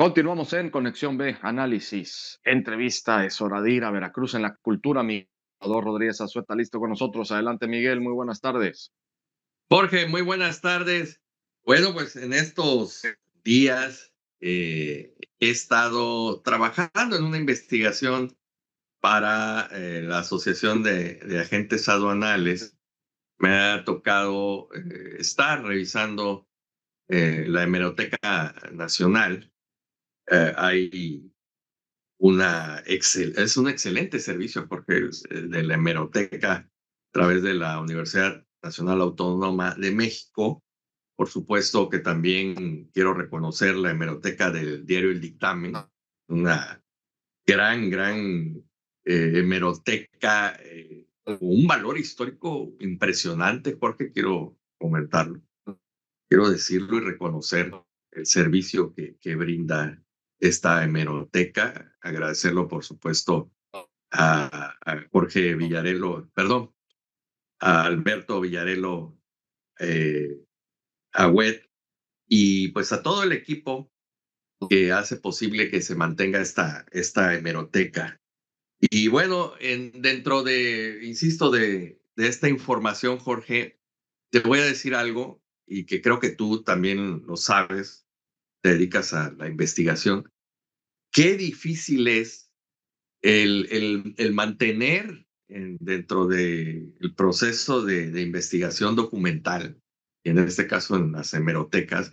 Continuamos en Conexión B, análisis, entrevista, es hora de ir a Veracruz en la cultura. Miguel Rodríguez Azueta, listo con nosotros. Adelante, Miguel, muy buenas tardes. Jorge, muy buenas tardes. Bueno, pues en estos días he estado trabajando en una investigación para la Asociación de Agentes Aduanales. Me ha tocado estar revisando la Hemeroteca Nacional. Hay es un excelente servicio porque es, de la Hemeroteca a través de la Universidad Nacional Autónoma de México. Por supuesto que también quiero reconocer la hemeroteca del diario El Dictamen, una gran hemeroteca con un valor histórico impresionante, Jorge, quiero comentarlo, quiero decirlo y reconocer el servicio que brinda esta hemeroteca, agradecerlo, por supuesto, a Jorge Villarelo, perdón, a Alberto Villarelo Agüed, y pues a todo el equipo que hace posible que se mantenga esta hemeroteca. Y bueno, dentro insisto, de esta información, Jorge, te voy a decir algo y que creo que tú también lo sabes, te dedicas a la investigación. Qué difícil es el mantener dentro del proceso de investigación documental, en este caso en las hemerotecas,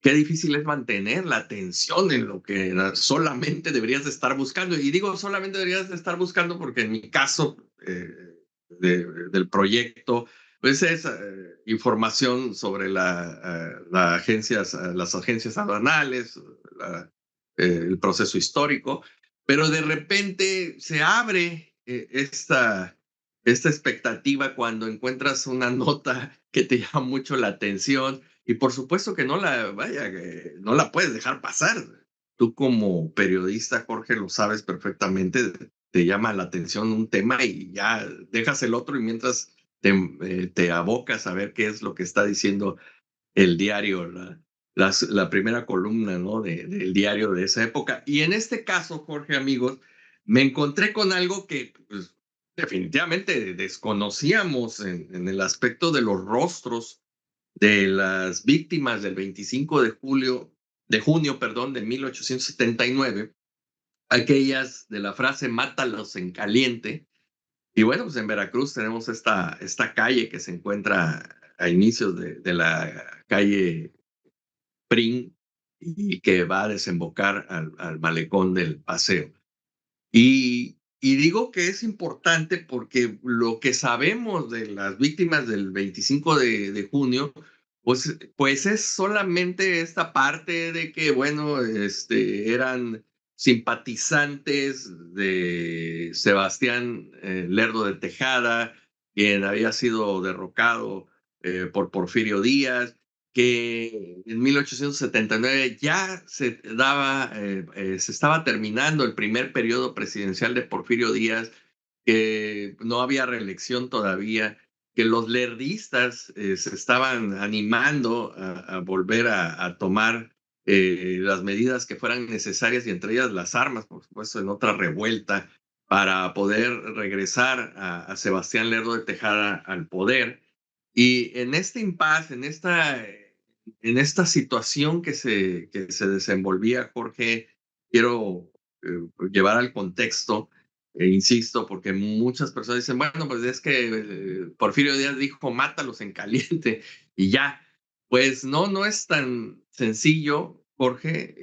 qué difícil es mantener la atención en lo que solamente deberías de estar buscando. Y digo solamente deberías de estar buscando porque en mi caso del proyecto, pues es información sobre las agencias aduanales, el proceso histórico, pero de repente se abre esta expectativa cuando encuentras una nota que te llama mucho la atención y por supuesto que no la puedes dejar pasar. Tú como periodista, Jorge, lo sabes perfectamente, te llama la atención un tema y ya dejas el otro y mientras te abocas a ver qué es lo que está diciendo el diario, la primera columna, ¿no? Del diario de esa época. Y en este caso, Jorge, amigos, me encontré con algo que pues, definitivamente desconocíamos en el aspecto de los rostros de las víctimas del 25 de junio, perdón, de 1879, aquellas de la frase mátalos en caliente. Y bueno, pues en Veracruz tenemos esta calle que se encuentra a inicios de la calle Prin y que va a desembocar al malecón del Paseo. Y digo que es importante porque lo que sabemos de las víctimas del 25 de junio, pues es solamente esta parte de que, bueno, eran simpatizantes de Sebastián Lerdo de Tejada, quien había sido derrocado por Porfirio Díaz, que en 1879 ya se estaba terminando el primer periodo presidencial de Porfirio Díaz, que no había reelección todavía, que los lerdistas se estaban animando a volver a tomar las medidas que fueran necesarias y entre ellas las armas, por supuesto, en otra revuelta para poder regresar a Sebastián Lerdo de Tejada al poder. Y en este impasse, en esta situación que se desenvolvía, Jorge, quiero llevar al contexto, insisto, porque muchas personas dicen, bueno, pues es que Porfirio Díaz dijo, mátalos en caliente y ya. Pues no, no es tan sencillo, Jorge,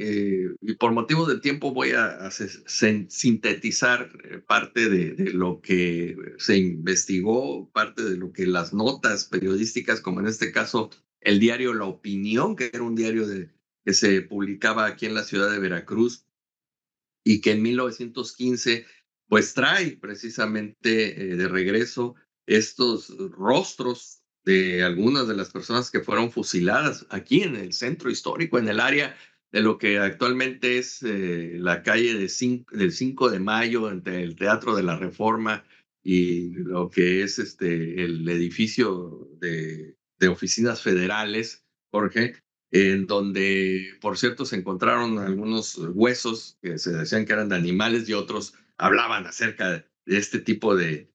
y por motivo del tiempo voy a sintetizar parte de lo que se investigó, parte de lo que las notas periodísticas, como en este caso el diario La Opinión, que era un diario que se publicaba aquí en la ciudad de Veracruz y que en 1915 pues trae precisamente de regreso estos rostros de algunas de las personas que fueron fusiladas aquí en el centro histórico, en el área de lo que actualmente es la calle del 5 de Mayo, entre el Teatro de la Reforma y lo que es el edificio de oficinas federales, Jorge. en donde, por cierto, se encontraron algunos huesos que se decían que eran de animales y otros hablaban acerca de este tipo de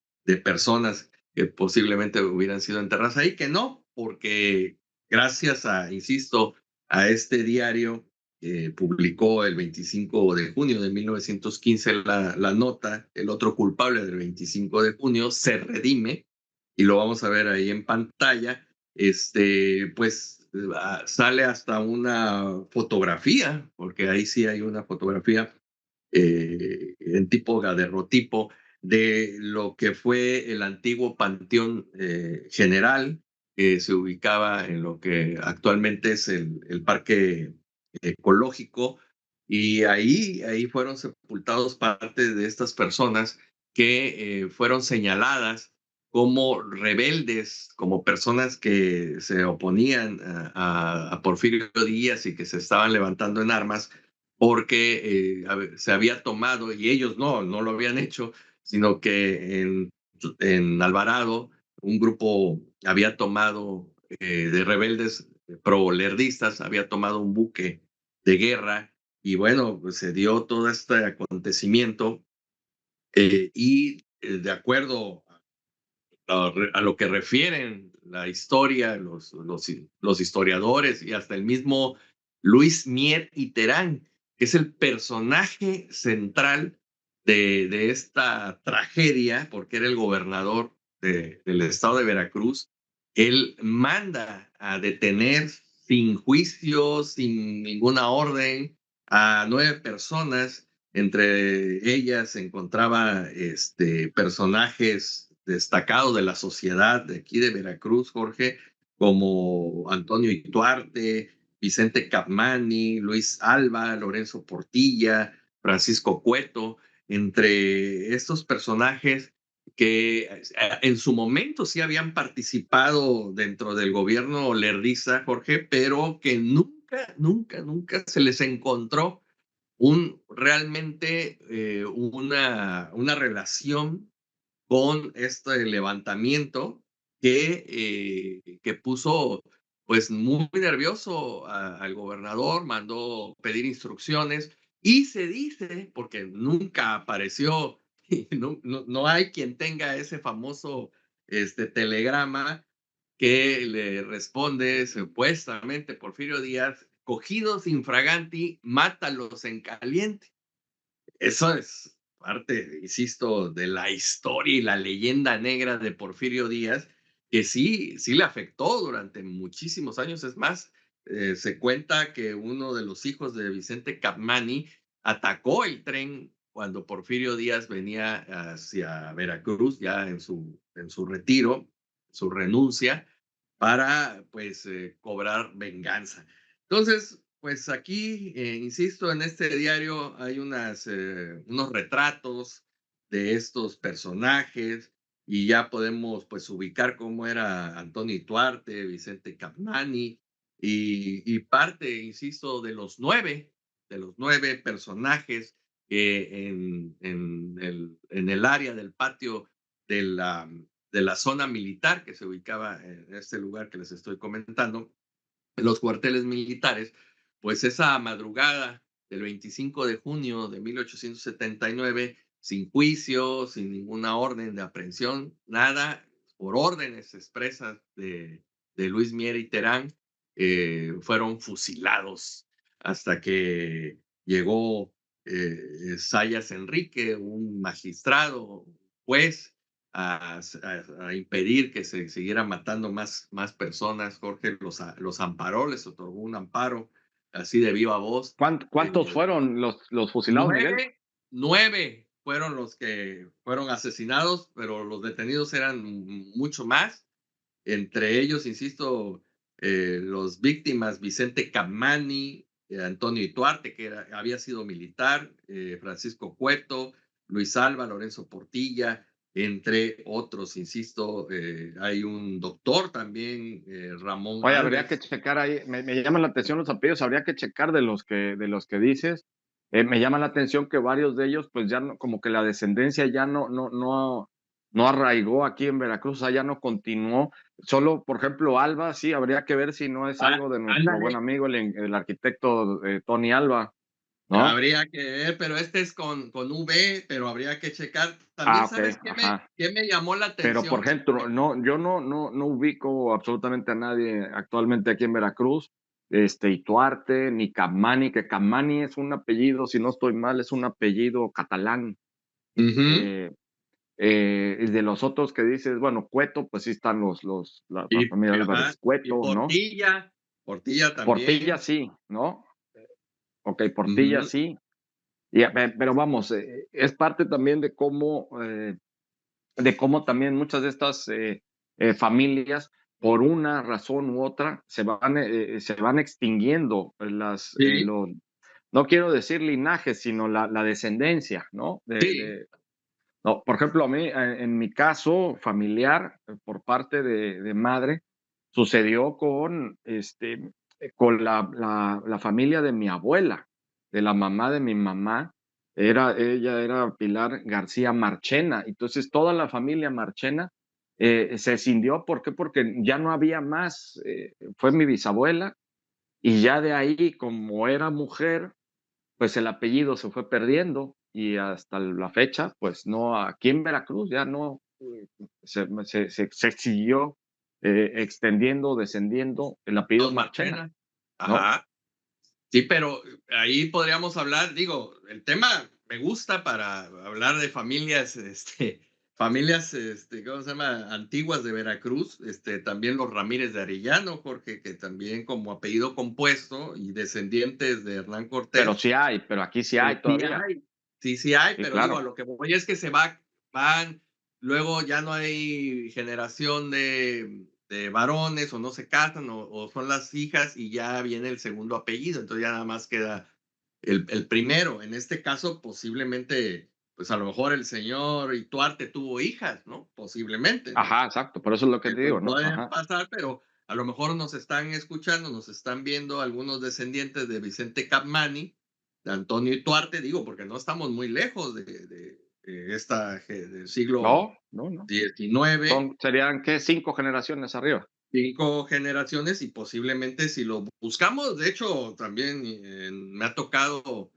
personas que posiblemente hubieran sido enterradas ahí, que no, porque gracias a, insisto, a este diario publicó el 25 de junio de 1915 la nota, el otro culpable del 25 de junio se redime, y lo vamos a ver ahí en pantalla. Pues sale hasta una fotografía, porque ahí sí hay una fotografía en tipo daguerrotipo de lo que fue el antiguo Panteón General, que se ubicaba en lo que actualmente es el Parque Ecológico, y ahí fueron sepultados parte de estas personas que fueron señaladas como rebeldes, como personas que se oponían a Porfirio Díaz y que se estaban levantando en armas porque se había tomado, y ellos no lo habían hecho, sino que en Alvarado un grupo había tomado de rebeldes pro-lerdistas, había tomado un buque de guerra, y bueno, pues se dio todo este acontecimiento, y de acuerdo a lo que refieren la historia, los historiadores y hasta el mismo Luis Mier y Terán, que es el personaje central de esta tragedia, porque era el gobernador del estado de Veracruz. Él manda a detener sin juicio, sin ninguna orden, a 9 personas. Entre ellas se encontraba personajes destacados de la sociedad de aquí de Veracruz, Jorge, como Antonio Ituarte, Vicente Capmani, Luis Alba, Lorenzo Portilla, Francisco Cueto, entre estos personajes que en su momento sí habían participado dentro del gobierno lerdista, Jorge, pero que nunca se les encontró realmente una relación con este levantamiento que puso pues muy nervioso al gobernador, mandó pedir instrucciones, y se dice, porque nunca apareció, y no hay quien tenga ese famoso telegrama que le responde supuestamente Porfirio Díaz: cogidos infraganti, mátalos en caliente. Eso es parte, insisto, de la historia y la leyenda negra de Porfirio Díaz, que sí le afectó durante muchísimos años. Es más, se cuenta que uno de los hijos de Vicente Capmani atacó el tren cuando Porfirio Díaz venía hacia Veracruz, ya en su retiro, su renuncia, para pues cobrar venganza. Entonces, pues aquí, insisto, en este diario hay unos retratos de estos personajes, y ya podemos pues ubicar cómo era Antonio Ituarte, Vicente Capmani, y parte, insisto, de los nueve personajes que en el área del patio de la zona militar que se ubicaba en este lugar que les estoy comentando, en los cuarteles militares, pues esa madrugada del 25 de junio de 1879, sin juicio, sin ninguna orden de aprehensión, nada, por órdenes expresas de Luis Mier y Terán, fueron fusilados hasta que llegó Sayas Enrique, un magistrado, juez, a impedir que se siguieran matando más personas. Jorge los amparó, les otorgó un amparo así de viva voz. ¿Cuántos fueron los fusilados, Miguel? Nueve fueron los que fueron asesinados, pero los detenidos eran mucho más. Entre ellos, insisto, los víctimas: Vicente Capmani, Antonio Ituarte, que había sido militar, Francisco Cueto, Luis Alba, Lorenzo Portilla, entre otros. Insisto, hay un doctor también, Ramón Oye, habría que Alves. checar ahí, me llaman la atención los apellidos, habría que checar de los que dices. Me llama la atención que varios de ellos, pues ya no, como que la descendencia ya no no arraigó aquí en Veracruz, allá no continuó. Solo, por ejemplo, Alba, sí, habría que ver si no es Ah, algo de nuestro buen ándale, amigo, el arquitecto Tony Alba, ¿no? habría que ver, pero este es con V, pero habría que checar. También, Ah, ok, ¿sabes ajá. qué me llamó la Pero, por atención? ejemplo, no, yo no ubico absolutamente a nadie actualmente aquí en Veracruz, Ituarte, ni Capmani, que Capmani es un apellido, si no estoy mal, es un apellido catalán. Ujú. Eh, y de los otros que dices, bueno, Cueto, pues sí están la familia Ajá, Álvarez y Cueto, ¿no? Portilla Portilla también. sí, ¿no? Ok, Portilla Ujú. sí. Y, pero vamos, es parte también de cómo también muchas de estas familias, por una razón u otra, se van extinguiendo Sí, no quiero decir linajes, sino la descendencia, ¿no? sí, No, por ejemplo, a mí, en mi caso familiar, por parte de madre, sucedió con la familia de mi abuela, de la mamá de mi mamá. Ella era Pilar García Marchena. Entonces, toda la familia Marchena se escindió. ¿Por qué? Porque ya no había más. Fue mi bisabuela, y ya de ahí, como era mujer, pues el apellido se fue perdiendo y hasta la fecha, pues no, aquí en Veracruz ya no, se siguió extendiendo, descendiendo el apellido los Marchena, Marchena. ¿no? Ajá. Sí, pero ahí podríamos hablar, digo, el tema me gusta para hablar de familias, familias, ¿cómo se llama? Antiguas de Veracruz, también los Ramírez de Arellano, Jorge, que también como apellido compuesto y descendientes de Hernán Pero Cortés. sí hay, pero aquí sí hay Sí todavía, hay, sí, sí hay, sí, pero digo, claro. a lo que voy es que van, luego ya no hay generación de varones o no se casan o son las hijas y ya viene el segundo apellido, entonces ya nada más queda el primero. En este caso, posiblemente, pues a lo mejor el señor Ituarte tuvo hijas, ¿no? Posiblemente, ¿no? Ajá, exacto, por eso es lo que te Pues digo, ¿no? puede Ajá. pasar, pero a lo mejor nos están escuchando, nos están viendo algunos descendientes de Vicente Capmani, de Antonio Tuarte, digo, porque no estamos muy lejos del siglo No. XIX, Serían, ¿qué? 5 generaciones arriba. 5 generaciones, y posiblemente si lo buscamos, de hecho, también me ha tocado,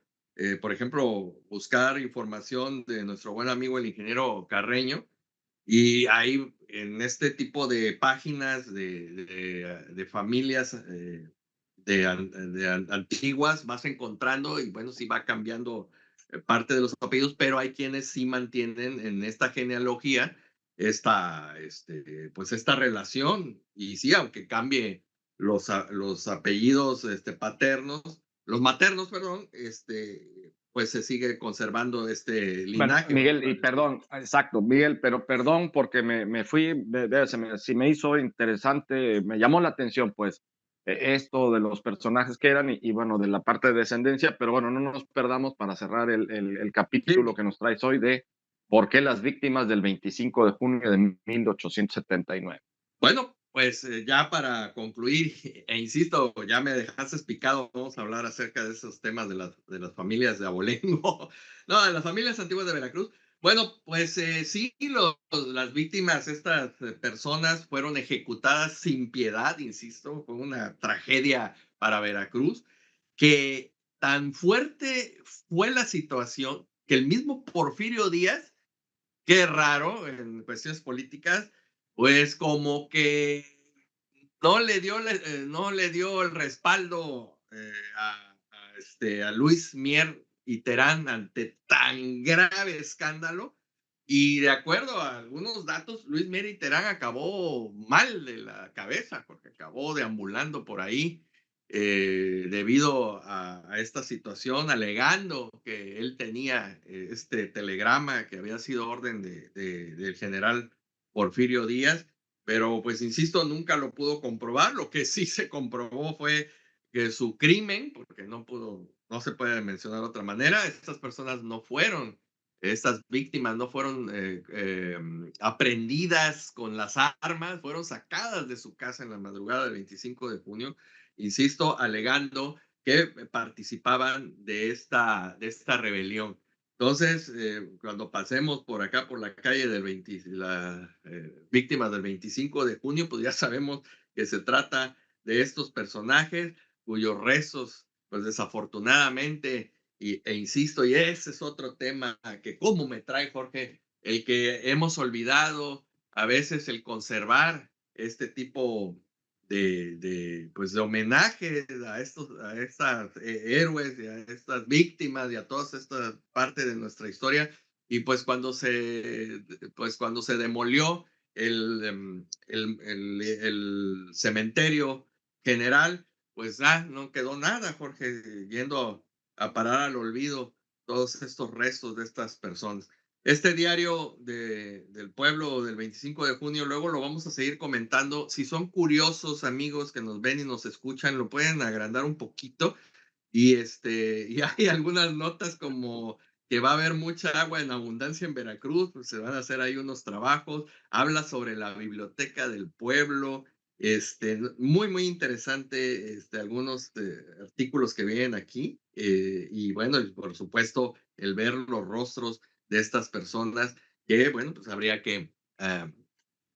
por ejemplo, buscar información de nuestro buen amigo el ingeniero Carreño, y ahí, en este tipo de páginas de familias antiguas, vas encontrando, y bueno, sí va cambiando parte de los apellidos, pero hay quienes sí mantienen en esta genealogía pues esta relación. Y sí, aunque cambie los apellidos paternos, los maternos, perdón, pues se sigue conservando este Bueno, linaje, Miguel, vamos a y decir. perdón, exacto, Miguel, pero perdón porque me fui, si me hizo interesante, me llamó la atención, pues, esto de los personajes que eran y bueno, de la parte de descendencia, pero bueno, no nos perdamos para cerrar el capítulo Sí. que nos traes hoy de por qué las víctimas del 25 de junio de 1879. Bueno, pues ya para concluir, e insisto, ya me dejaste picado, vamos a hablar acerca de esos temas de las familias de abolengo, no, de las familias antiguas de Veracruz. Bueno, pues sí, las víctimas, estas personas fueron ejecutadas sin piedad, insisto, fue una tragedia para Veracruz, que tan fuerte fue la situación que el mismo Porfirio Díaz, qué raro en cuestiones políticas, pues como que no le dio el respaldo a Luis Mier y Terán ante tan grave escándalo. Y de acuerdo a algunos datos, Luis Mier y Terán acabó mal de la cabeza, porque acabó deambulando por ahí debido a esta situación, alegando que él tenía este telegrama que había sido orden del general Porfirio Díaz, pero pues insisto, nunca lo pudo comprobar. Lo que sí se comprobó fue que su crimen, porque no se puede mencionar de otra manera, estas víctimas no fueron aprendidas con las armas, fueron sacadas de su casa en la madrugada del 25 de junio, insisto, alegando que participaban de esta rebelión. Entonces, cuando pasemos por acá, por la calle del 20, víctimas del 25 de junio, pues ya sabemos que se trata de estos personajes cuyos rezos, pues desafortunadamente, e insisto, y ese es otro tema que cómo me trae, Jorge, el que hemos olvidado a veces el conservar este tipo pues de homenaje a estas héroes y a estas víctimas y a todas estas partes de nuestra historia. Y pues cuando se demolió el cementerio general, pues ya no quedó nada, Jorge, yendo a parar al olvido todos estos restos de estas personas. Este diario del pueblo del 25 de junio, luego lo vamos a seguir comentando. Si son curiosos, amigos que nos ven y nos escuchan, lo pueden agrandar un poquito. Y hay algunas notas como que va a haber mucha agua en abundancia en Veracruz, pues se van a hacer ahí unos trabajos. Habla sobre la biblioteca del pueblo. Muy, muy interesante, algunos artículos que vienen aquí. Y bueno, y por supuesto, el ver los rostros de estas personas que, bueno, pues habría que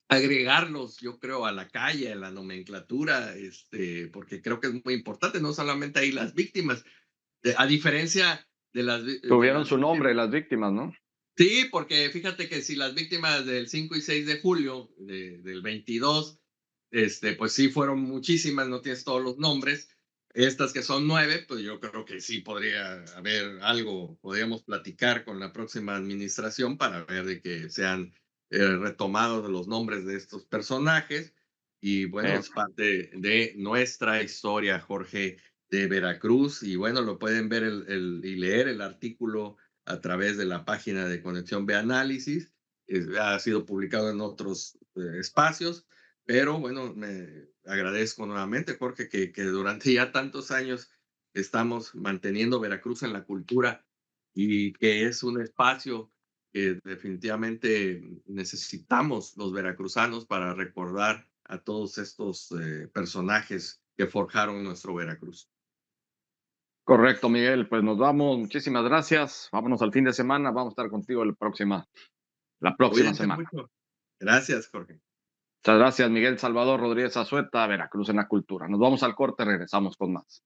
agregarlos, yo creo, a la calle, a la nomenclatura, porque creo que es muy importante, no solamente ahí las víctimas, a diferencia de Tuvieron las su nombre víctimas. las víctimas, ¿no? Sí, porque fíjate que si las víctimas del 5 y 6 de julio del 22, pues sí fueron muchísimas, no tienes todos los nombres. Estas que son 9, pues yo creo que sí podría haber algo, podríamos platicar con la próxima administración para ver de que sean retomados los nombres de estos personajes. Y bueno, es Eso. parte de nuestra historia, Jorge, de Veracruz. Y bueno, lo pueden ver y leer el artículo a través de la página de Conexión B Análisis. Ha sido publicado en otros espacios, pero bueno, me agradezco nuevamente, Jorge, que durante ya tantos años estamos manteniendo Veracruz en la cultura y que es un espacio que definitivamente necesitamos los veracruzanos para recordar a todos estos personajes que forjaron nuestro Veracruz. Correcto, Miguel. Pues nos vamos. Muchísimas gracias. Vámonos al fin de semana. Vamos a estar contigo la próxima Cuídense semana. mucho. Gracias, Jorge. Muchas gracias, Miguel Salvador Rodríguez Azueta, Veracruz en la cultura. Nos vamos al corte, regresamos con más.